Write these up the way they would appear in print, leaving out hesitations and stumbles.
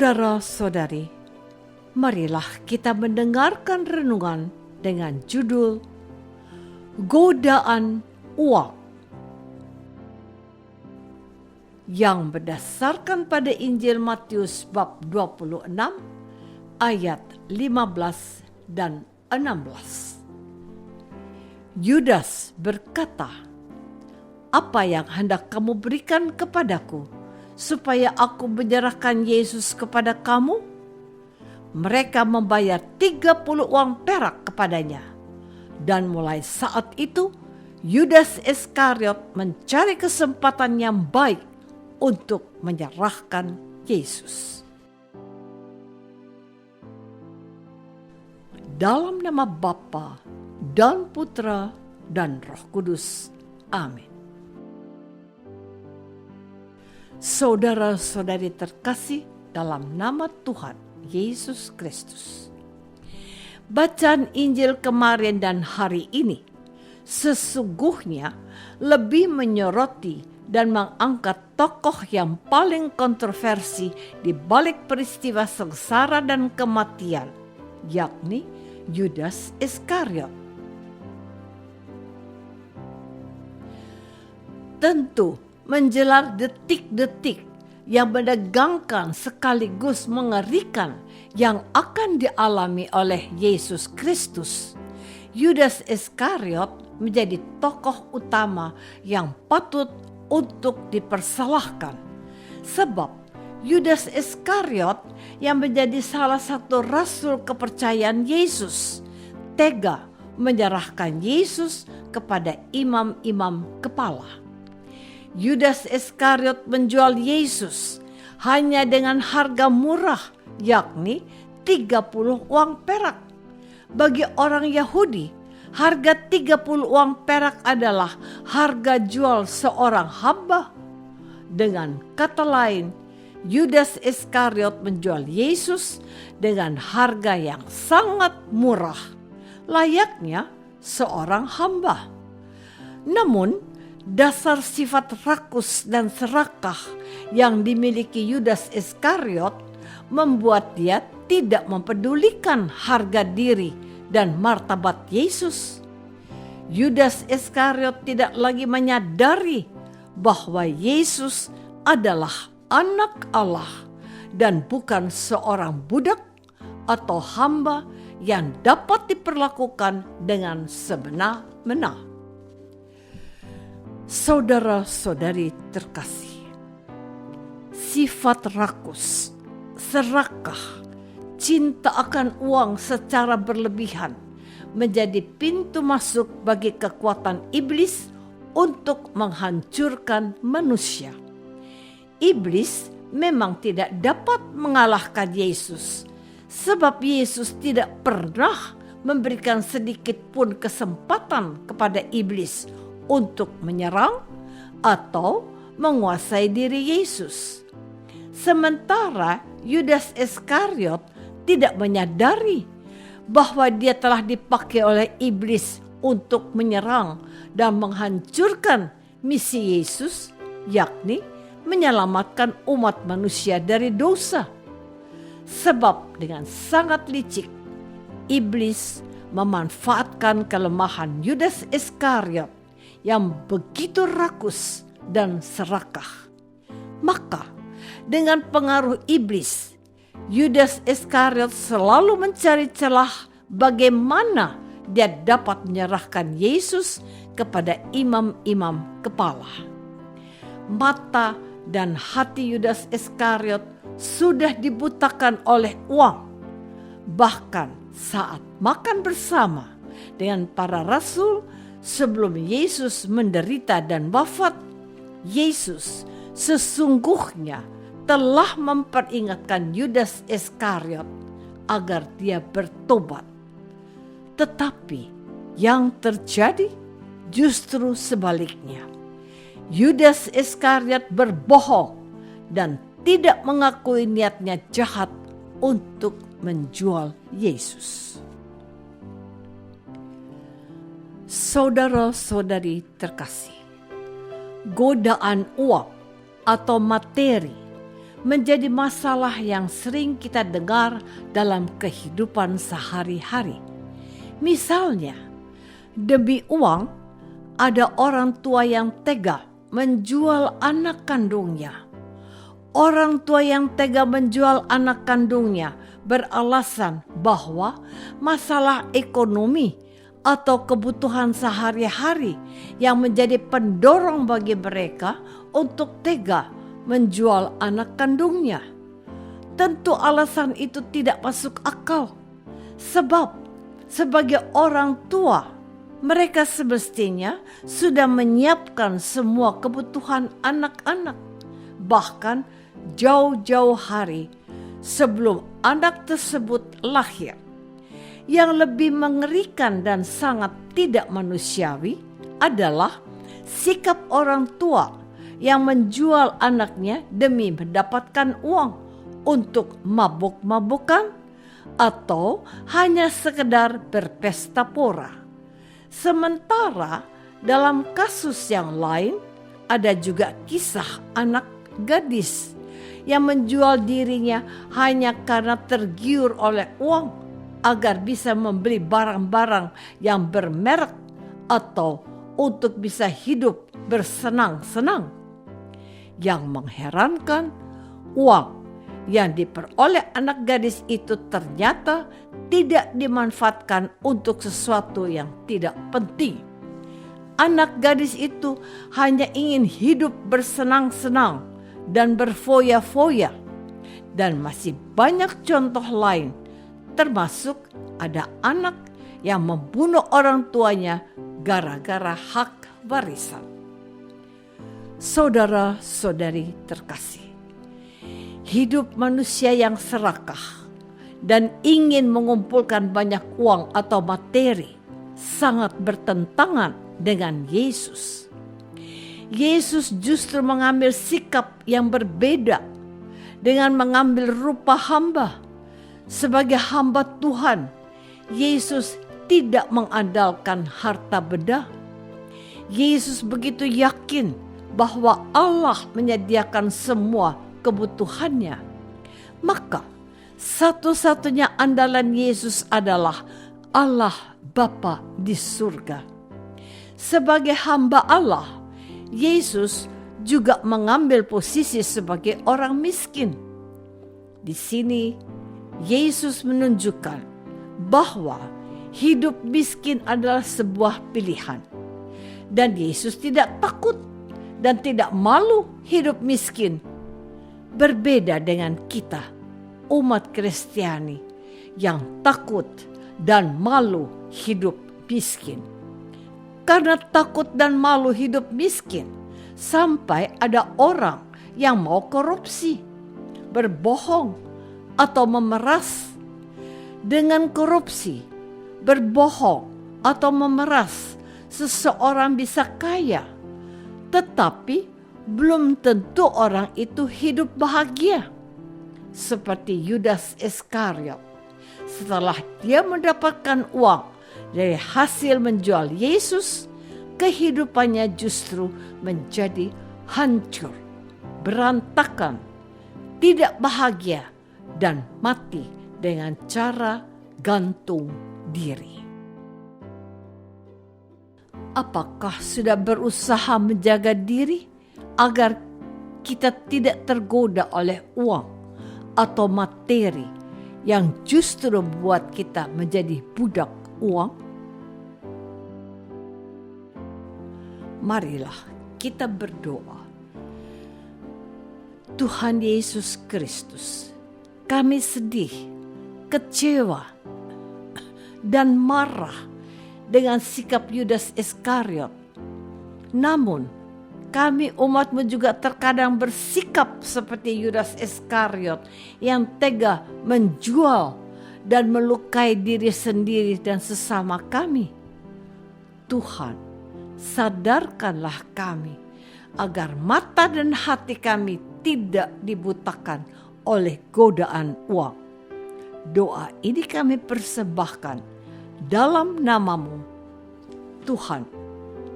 Saudara-saudari, marilah kita mendengarkan renungan dengan judul Godaan Uang yang berdasarkan pada Injil Matius bab 26 ayat 15 dan 16. Yudas berkata, "Apa yang hendak kamu berikan kepadaku, supaya aku menyerahkan Yesus kepada kamu?" Mereka membayar 30 uang perak kepadanya. Dan mulai saat itu, Yudas Iskariot mencari kesempatan yang baik untuk menyerahkan Yesus. Dalam nama Bapa dan Putra dan Roh Kudus. Amin. Saudara-saudari terkasih dalam nama Tuhan Yesus Kristus. Bacaan Injil kemarin dan hari ini sesungguhnya lebih menyoroti dan mengangkat tokoh yang paling kontroversi di balik peristiwa sengsara dan kematian, yakni Yudas Iskariot. Tentu menjelang detik-detik yang menegangkan sekaligus mengerikan yang akan dialami oleh Yesus Kristus, Yudas Iskariot menjadi tokoh utama yang patut untuk dipersalahkan. Sebab Yudas Iskariot yang menjadi salah satu rasul kepercayaan Yesus tega menyerahkan Yesus kepada imam-imam kepala. Yudas Iskariot menjual Yesus hanya dengan harga murah, yakni 30 uang perak. Bagi orang Yahudi, harga 30 uang perak adalah harga jual seorang hamba. Dengan kata lain, Yudas Iskariot menjual Yesus dengan harga yang sangat murah, layaknya seorang hamba. Namun, dasar sifat rakus dan serakah yang dimiliki Yudas Iskariot membuat dia tidak mempedulikan harga diri dan martabat Yesus. Yudas Iskariot tidak lagi menyadari bahwa Yesus adalah anak Allah dan bukan seorang budak atau hamba yang dapat diperlakukan dengan semena-mena. Saudara-saudari terkasih, sifat rakus, serakah, cinta akan uang secara berlebihan menjadi pintu masuk bagi kekuatan iblis untuk menghancurkan manusia. Iblis memang tidak dapat mengalahkan Yesus, sebab Yesus tidak pernah memberikan sedikit pun kesempatan kepada iblis untuk menyerang atau menguasai diri Yesus. Sementara Yudas Iskariot tidak menyadari bahwa dia telah dipakai oleh iblis untuk menyerang dan menghancurkan misi Yesus, yakni menyelamatkan umat manusia dari dosa. Sebab dengan sangat licik, iblis memanfaatkan kelemahan Yudas Iskariot yang begitu rakus dan serakah. Maka dengan pengaruh iblis, Yudas Iskariot selalu mencari celah bagaimana dia dapat menyerahkan Yesus kepada imam-imam kepala. Mata dan hati Yudas Iskariot sudah dibutakan oleh uang. Bahkan saat makan bersama dengan para rasul sebelum Yesus menderita dan wafat, Yesus sesungguhnya telah memperingatkan Yudas Iskariot agar dia bertobat. Tetapi yang terjadi justru sebaliknya. Yudas Iskariot berbohong dan tidak mengakui niatnya jahat untuk menjual Yesus. Saudara-saudari terkasih, godaan uang atau materi menjadi masalah yang sering kita dengar dalam kehidupan sehari-hari. Misalnya, demi uang, ada orang tua yang tega menjual anak kandungnya. Orang tua yang tega menjual anak kandungnya beralasan bahwa masalah ekonomi atau kebutuhan sehari-hari yang menjadi pendorong bagi mereka untuk tega menjual anak kandungnya. Tentu alasan itu tidak masuk akal, sebab sebagai orang tua mereka semestinya sudah menyiapkan semua kebutuhan anak-anak, bahkan jauh-jauh hari sebelum anak tersebut lahir. Yang lebih mengerikan dan sangat tidak manusiawi adalah sikap orang tua yang menjual anaknya demi mendapatkan uang untuk mabuk-mabukan atau hanya sekedar berpesta pora. Sementara dalam kasus yang lain ada juga kisah anak gadis yang menjual dirinya hanya karena tergiur oleh uang agar bisa membeli barang-barang yang bermerek atau untuk bisa hidup bersenang-senang. Yang mengherankan, uang yang diperoleh anak gadis itu ternyata tidak dimanfaatkan untuk sesuatu yang tidak penting. Anak gadis itu hanya ingin hidup bersenang-senang dan berfoya-foya. Dan masih banyak contoh lain, termasuk ada anak yang membunuh orang tuanya gara-gara hak warisan. Saudara-saudari terkasih, hidup manusia yang serakah dan ingin mengumpulkan banyak uang atau materi sangat bertentangan dengan Yesus. Yesus justru mengambil sikap yang berbeda dengan mengambil rupa hamba. Sebagai hamba Tuhan, Yesus tidak mengandalkan harta benda. Yesus begitu yakin bahwa Allah menyediakan semua kebutuhannya. Maka satu-satunya andalan Yesus adalah Allah Bapa di surga. Sebagai hamba Allah, Yesus juga mengambil posisi sebagai orang miskin. Di sini Yesus menunjukkan bahwa hidup miskin adalah sebuah pilihan. Dan Yesus tidak takut dan tidak malu hidup miskin. Berbeda dengan kita, umat Kristiani, yang takut dan malu hidup miskin. Karena takut dan malu hidup miskin, sampai ada orang yang mau korupsi, berbohong, atau memeras. Dengan korupsi, berbohong, atau memeras, seseorang bisa kaya, tetapi belum tentu orang itu hidup bahagia. Seperti Yudas Iskariot, setelah dia mendapatkan uang dari hasil menjual Yesus, kehidupannya justru menjadi hancur, berantakan, tidak bahagia, dan mati dengan cara gantung diri. Apakah sudah berusaha menjaga diri agar kita tidak tergoda oleh uang atau materi yang justru membuat kita menjadi budak uang? Marilah kita berdoa. Tuhan Yesus Kristus, kami sedih, kecewa, dan marah dengan sikap Yudas Iskariot. Namun, kami umat-Mu juga terkadang bersikap seperti Yudas Iskariot yang tega menjual dan melukai diri sendiri dan sesama kami. Tuhan, sadarkanlah kami agar mata dan hati kami tidak dibutakan oleh godaan uang. Doa ini kami persembahkan dalam nama-Mu, Tuhan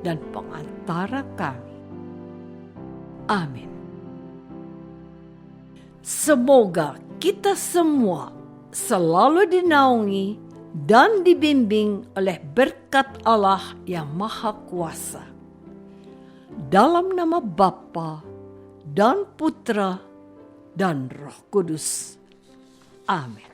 dan pengantara kami. Amin. Semoga kita semua selalu dinaungi dan dibimbing oleh berkat Allah yang Maha Kuasa. Dalam nama Bapa dan Putra dan Roh Kudus. Amin.